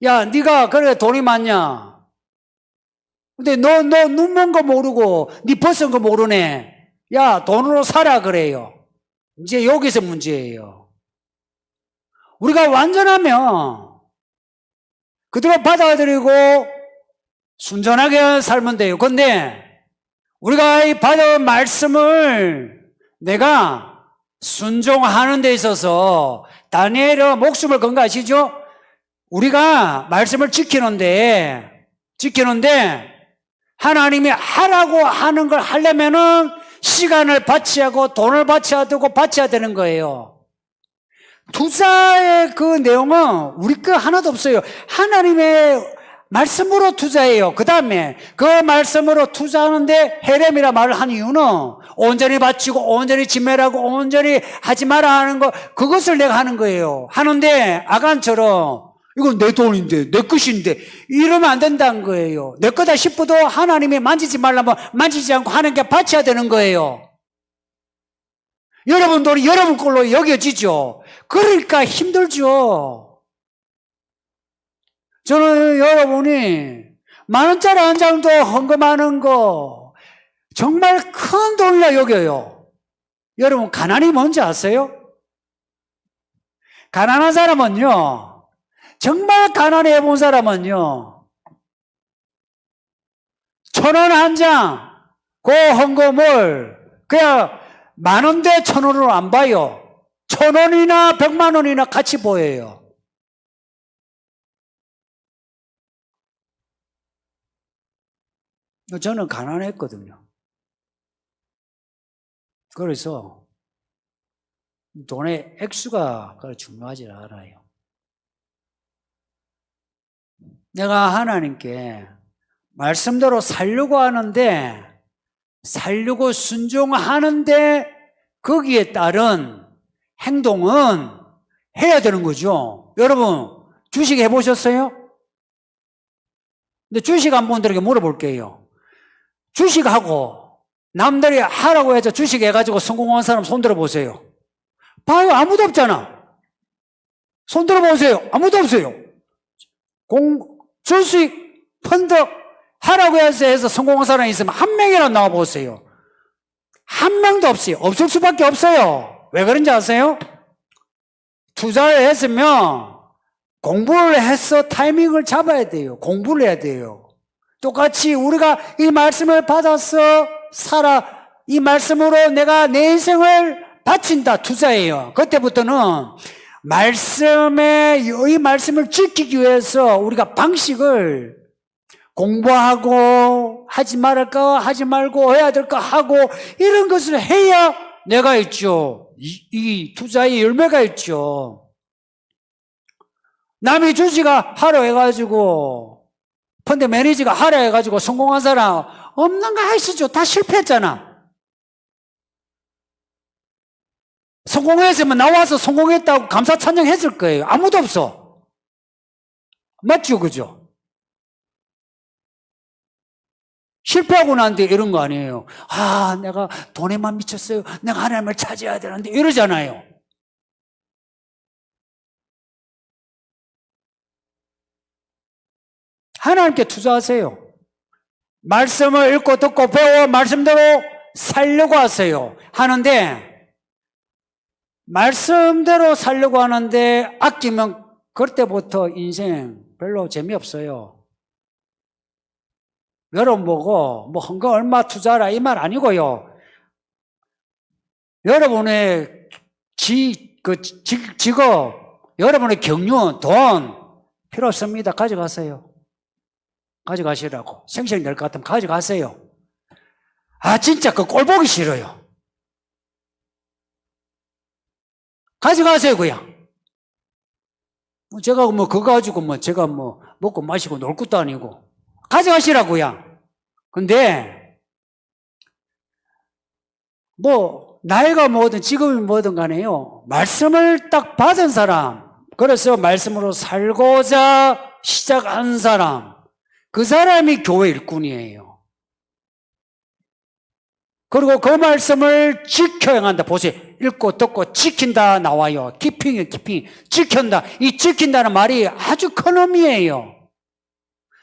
야, 네가 그래 돈이 많냐? 근데 너 눈 먼 거 모르고 네 벗은 거 모르네. 야, 돈으로 사라 그래요. 이제 여기서 문제예요. 우리가 완전하면 그대로 받아들이고 순전하게 살면 돼요. 근데 우리가 이 받아온 말씀을 내가 순종하는 데 있어서 다니엘은 목숨을 건 거 아시죠? 우리가 말씀을 지키는데 하나님이 하라고 하는 걸 하려면은 시간을 바치하고 돈을 바쳐야 되고 바쳐야 되는 거예요. 투자의 그 내용은 우리 거 하나도 없어요. 하나님의 말씀으로 투자해요. 그 다음에 그 말씀으로 투자하는데 헤렘이라 말을 한 이유는 온전히 바치고 온전히 지매라고 온전히 하지 마라 하는 거, 그것을 내가 하는 거예요. 하는데 아간처럼 이건 내 돈인데 내 것인데 이러면 안 된다는 거예요. 내 거다 싶어도 하나님이 만지지 말라면 만지지 않고 하나님께 바쳐야 되는 거예요. 여러분 돈이 여러분 걸로 여겨지죠. 그러니까 힘들죠. 저는 여러분이 10,000원짜리 한 장도 헌금하는 거 정말 큰 돈이라 여겨요. 여러분 가난이 뭔지 아세요? 가난한 사람은요, 정말 가난해 본 사람은요, 1,000원 한 장, 그 헌금을 그냥 10,000원대 1,000원으로 안 봐요. 1,000원이나 100만 원이나 같이 보여요. 저는 가난했거든요. 그래서 돈의 액수가 그렇게 중요하지 않아요. 내가 하나님께 말씀대로 살려고 하는데, 살려고 순종하는데 거기에 따른 행동은 해야 되는 거죠. 여러분 주식 해보셨어요? 근데 주식한 분들에게 물어볼게요. 주식하고 남들이 하라고 해서 주식 해가지고 성공한 사람 손 들어보세요. 봐요. 아무도 없잖아. 손 들어보세요. 아무도 없어요. 주식, 펀드 하라고 해서 성공한 사람이 있으면 한 명이라도 나와보세요. 한 명도 없어요. 없을 수밖에 없어요. 왜 그런지 아세요? 투자를 했으면 공부를 해서 타이밍을 잡아야 돼요. 공부를 해야 돼요. 똑같이 우리가 이 말씀을 받아서 이 말씀으로 내가 내 인생을 바친다. 투자예요. 그때부터는 이 말씀을 지키기 위해서 우리가 방식을 공부하고 하지 말을 거 하지 말고 해야 될 거 하고 이런 것을 해야 내가 있죠. 이 투자의 열매가 있죠. 남이 주식가 하려 해가지고 펀드 매니저가 하려 해가지고 성공한 사람 없는 거 아시죠? 다 실패했잖아. 성공했으면 나와서 성공했다고 감사 찬양했을 거예요. 아무도 없어. 맞죠? 그죠? 실패하고 난 뒤에 이런 거 아니에요. 내가 돈에만 미쳤어요. 내가 하나님을 찾아야 되는데 이러잖아요. 하나님께 투자하세요. 말씀을 읽고 듣고 배워 말씀대로 살려고 하세요. 하는데 말씀대로 살려고 하는데 아끼면 그때부터 인생 별로 재미없어요. 여러분 보고 뭐 헌금 얼마 투자하라 이 말 아니고요. 여러분의 직업, 여러분의 경륜, 돈 필요 없습니다. 가져가세요. 가져가시라고. 생생이 될 것 같으면 가져가세요. 진짜 그 꼴 보기 싫어요. 가져가세요, 그냥. 제가 그거 가지고 제가 먹고 마시고 놀 것도 아니고. 가져가시라고요. 근데, 나이가 뭐든 직업이 뭐든 간에요. 말씀을 딱 받은 사람, 그래서 말씀으로 살고자 시작한 사람, 그 사람이 교회 일꾼이에요. 그리고 그 말씀을 지켜야 한다. 보세요. 읽고 듣고 지킨다 나와요. 키핑이에요. 키핑. 지킨다. 이 지킨다는 말이 아주 큰 의미예요.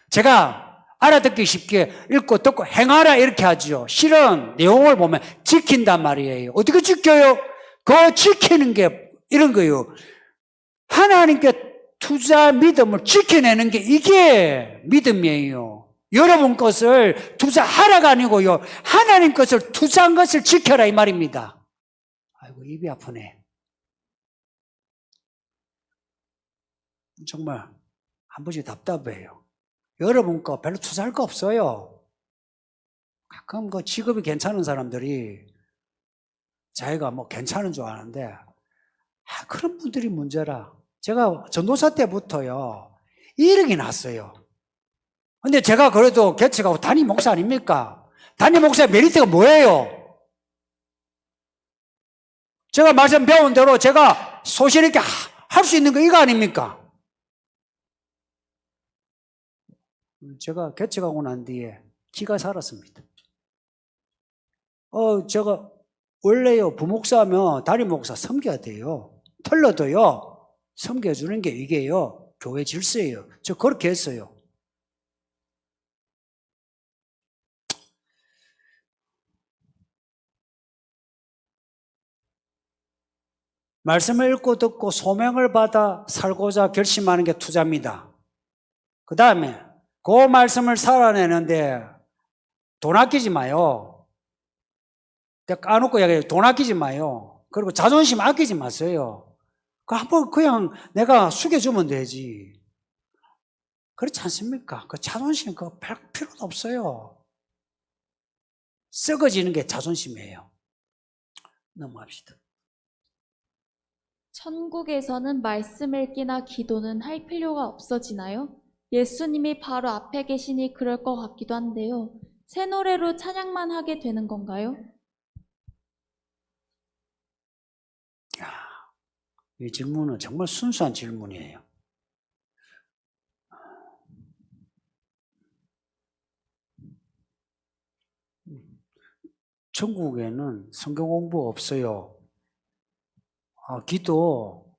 제가 알아듣기 쉽게 읽고 듣고 행하라 이렇게 하죠. 실은 내용을 보면 지킨단 말이에요. 어떻게 지켜요? 그 지키는 게 이런 거예요. 하나님께 투자 믿음을 지켜내는 게 이게 믿음이에요. 여러분 것을 투자하라가 아니고요. 하나님 것을 투자한 것을 지켜라 이 말입니다. 아이고 입이 아프네. 정말 한 번씩 답답해요. 여러분 거 별로 투자할 거 없어요. 가끔 그 직업이 괜찮은 사람들이 자기가 괜찮은 줄 아는데 그런 분들이 문제라. 제가 전도사 때부터요 1억이 났어요. 근데 제가 그래도 개척하고 담임 목사 아닙니까? 담임 목사의 메리트가 뭐예요? 제가 말씀 배운 대로 제가 소신 있게 할 수 있는 거 이거 아닙니까? 제가 개척하고 난 뒤에 기가 살았습니다. 제가 원래요 부목사면 담임 목사 섬겨야 돼요. 틀려도요 섬겨주는 게 이게요 교회 질서예요. 저 그렇게 했어요. 말씀을 읽고 듣고 소명을 받아 살고자 결심하는 게 투자입니다. 그 다음에 그 말씀을 살아내는데 돈 아끼지 마요. 까놓고 얘기해요. 돈 아끼지 마요. 그리고 자존심 아끼지 마세요. 한번 그냥 내가 숙여주면 되지. 그렇지 않습니까? 그 자존심 별 필요도 없어요. 썩어지는 게 자존심이에요. 넘어갑시다. 천국에서는 말씀 읽기나 기도는 할 필요가 없어지나요? 예수님이 바로 앞에 계시니 그럴 것 같기도 한데요. 새 노래로 찬양만 하게 되는 건가요? 이 질문은 정말 순수한 질문이에요. 천국에는 성경 공부 없어요. 기도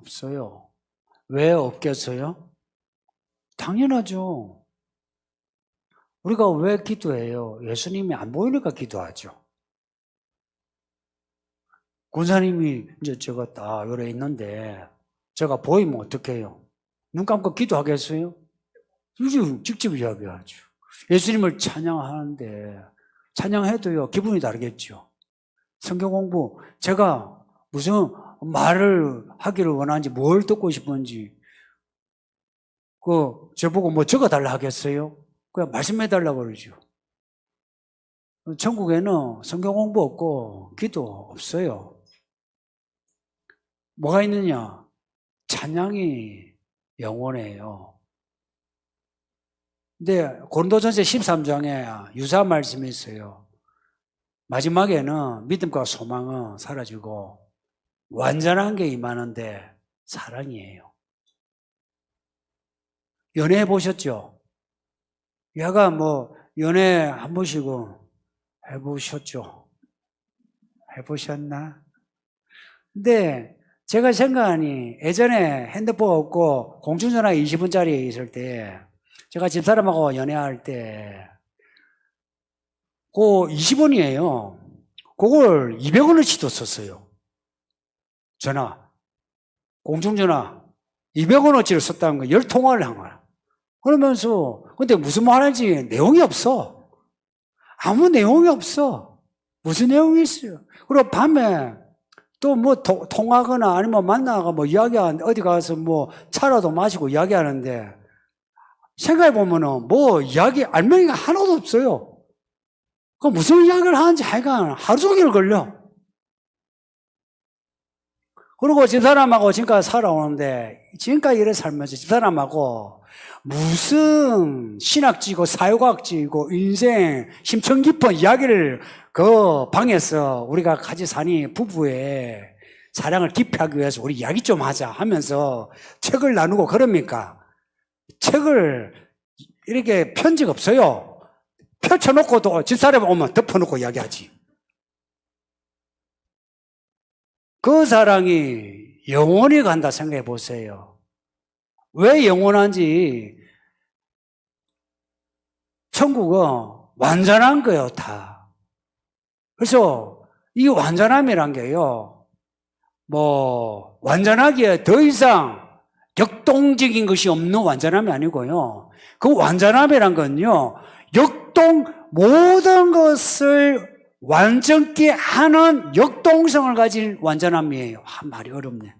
없어요. 왜 없겠어요? 당연하죠. 우리가 왜 기도해요? 예수님이 안 보이니까 기도하죠. 군사님이 이제 제가 딱 요래 있는데 제가 보이면 어떻게 해요? 눈 감고 기도하겠어요? 직접 이야기하죠. 예수님을 찬양하는데 찬양해도요 기분이 다르겠죠. 성경 공부 제가 무슨 말을 하기를 원하는지 뭘 듣고 싶은지 저보고 뭐 적어달라 하겠어요? 그냥 말씀해달라 그러죠. 천국에는 성경 공부 없고 기도 없어요. 뭐가 있느냐? 찬양이 영원해요. 근데 고린도전서 13장에 유사한 말씀이 있어요. 마지막에는 믿음과 소망은 사라지고 완전한 게 임하는데 사랑이에요. 연애해 보셨죠? 얘가 뭐 연애 한 번씩은 해보셨죠? 해보셨나? 근데 제가 생각하니 예전에 핸드폰 없고 공중전화 20원짜리 있을 때 제가 집사람하고 연애할 때 그 20원이에요. 그걸 200원어치도 썼어요. 전화, 공중전화 200원어치를 썼다는 거 10통화를 한 거야. 그러면서 근데 무슨 말 하는지 내용이 없어. 아무 내용이 없어. 무슨 내용이 있어요? 그리고 밤에 또 뭐 통하거나 아니면 만나가 뭐 이야기하는데 어디 가서 뭐 차라도 마시고 이야기하는데 생각해 보면은 뭐 이야기 알맹이가 하나도 없어요. 그 무슨 이야기를 하는지 하여간 하루 종일 걸려. 그리고 집사람하고 지금까지 살아오는데 지금까지 이래 살면서 집사람하고 무슨 신학지고 사회과학지고 인생 심층 깊은 이야기를 그 방에서 우리가 같이 사니 부부의 사랑을 깊이하기 위해서 우리 이야기 좀 하자 하면서 책을 나누고 그럽니까? 책을 이렇게 편지가 없어요. 펼쳐놓고도 집사람 오면 덮어놓고 이야기하지. 그 사랑이 영원히 간다 생각해 보세요. 왜 영원한지 천국은 완전한 거예요, 다. 그래서 이 완전함이란 게요, 뭐 완전하기에 더 이상 역동적인 것이 없는 완전함이 아니고요. 그 완전함이란 건요, 모든 것을 완전케 하는 역동성을 가진 완전함이에요. 말이 어렵네.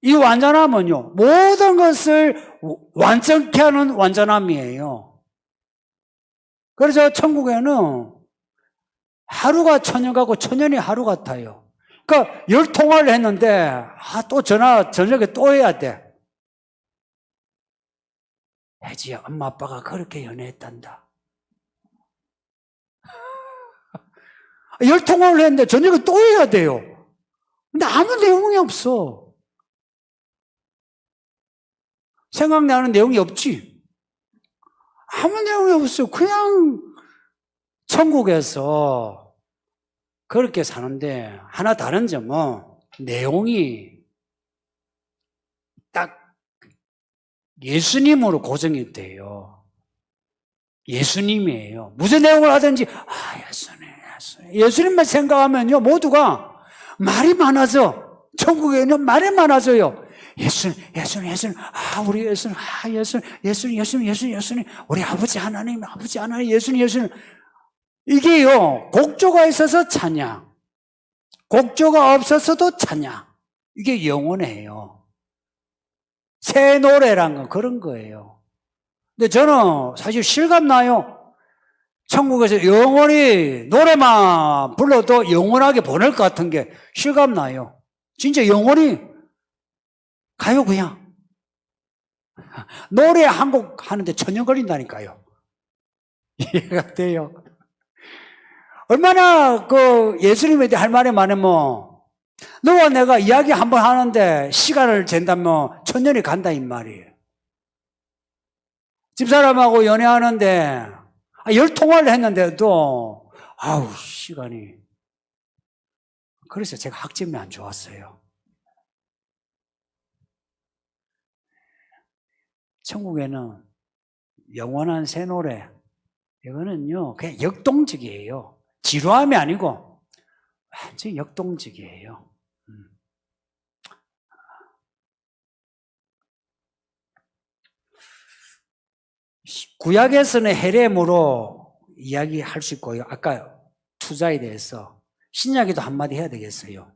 이 완전함은요, 모든 것을 완전케 하는 완전함이에요. 그래서 천국에는 하루가 천년 같고 천년이 하루 같아요. 그러니까 10통화를 했는데 또 전화 저녁에 또 해야 돼. 혜지야, 엄마 아빠가 그렇게 연애했단다. 10통화를 했는데 저녁에 또 해야 돼요. 근데 아무 내용이 없어. 생각나는 내용이 없지. 아무 내용이 없어요. 그냥 천국에서 그렇게 사는데 하나 다른 점은 내용이 딱 예수님으로 고정이 돼요. 예수님이에요. 무슨 내용을 하든지 예수님만 생각하면요 모두가 말이 많아져. 천국에는 말이 많아져요. 예수님, 우리 예수님, 예수님, 우리 아버지 하나님, 예수님. 이게요, 곡조가 있어서 찬양, 곡조가 없어서도 찬양. 이게 영원해요. 새 노래란 건 그런 거예요. 근데 저는 사실 실감나요. 천국에서 영원히 노래만 불러도 영원하게 보낼 것 같은 게 실감나요. 진짜 영원히 가요, 그냥. 노래 한 곡 하는데 천년 걸린다니까요. 이해가 돼요. 얼마나 예수님에 대해 할 말이 많으면 너와 내가 이야기 한번 하는데 시간을 잰다면 천년이 간다 이 말이에요. 집사람하고 연애하는데 10통화를 했는데도, 아우, 시간이. 그래서 제가 학점이 안 좋았어요. 천국에는 영원한 새 노래, 이거는요, 그냥 역동적이에요. 지루함이 아니고, 완전히 역동적이에요. 구약에서는 헤렘으로 이야기할 수 있고요. 아까 투자에 대해서 신약에도 한마디 해야 되겠어요.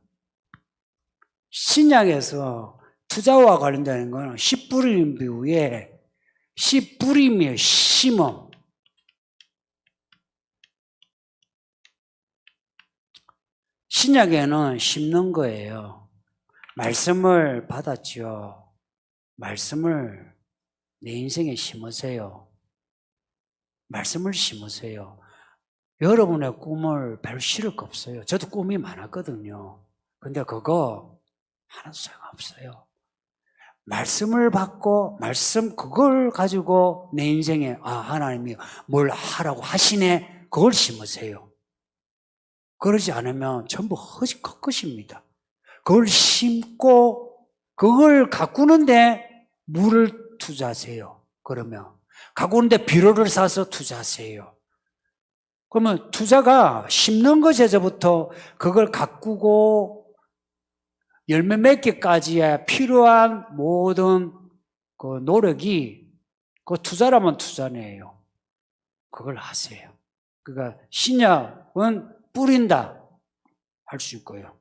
신약에서 투자와 관련되는 거는 씨 뿌리는 비유에 씨 뿌림이에요. 심음. 신약에는 심는 거예요. 말씀을 받았죠. 말씀을 내 인생에 심으세요. 말씀을 심으세요. 여러분의 꿈을 별로 실을 거 없어요. 저도 꿈이 많았거든요. 근데 그거 하나도 소용없어요. 말씀을 받고 그걸 가지고 내 인생에 하나님이 뭘 하라고 하시네, 그걸 심으세요. 그러지 않으면 전부 헛것입니다. 그걸 심고 그걸 가꾸는데 물을 투자하세요. 그러면 가꾸는데 비료를 사서 투자하세요. 그러면 투자가 심는 것에서부터 그걸 가꾸고 열매 맺기까지에 필요한 모든 그 노력이 그 투자라면 투자네요. 그걸 하세요. 그러니까 신약은 뿌린다 할 수 있고요.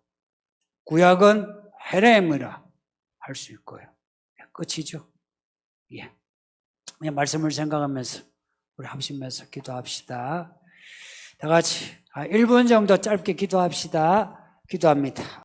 구약은 헤렘이라 할 수 있고요. 끝이죠. 예. 그냥 말씀을 생각하면서 우리 합심해서 기도합시다. 다 같이 1분 정도 짧게 기도합시다. 기도합니다.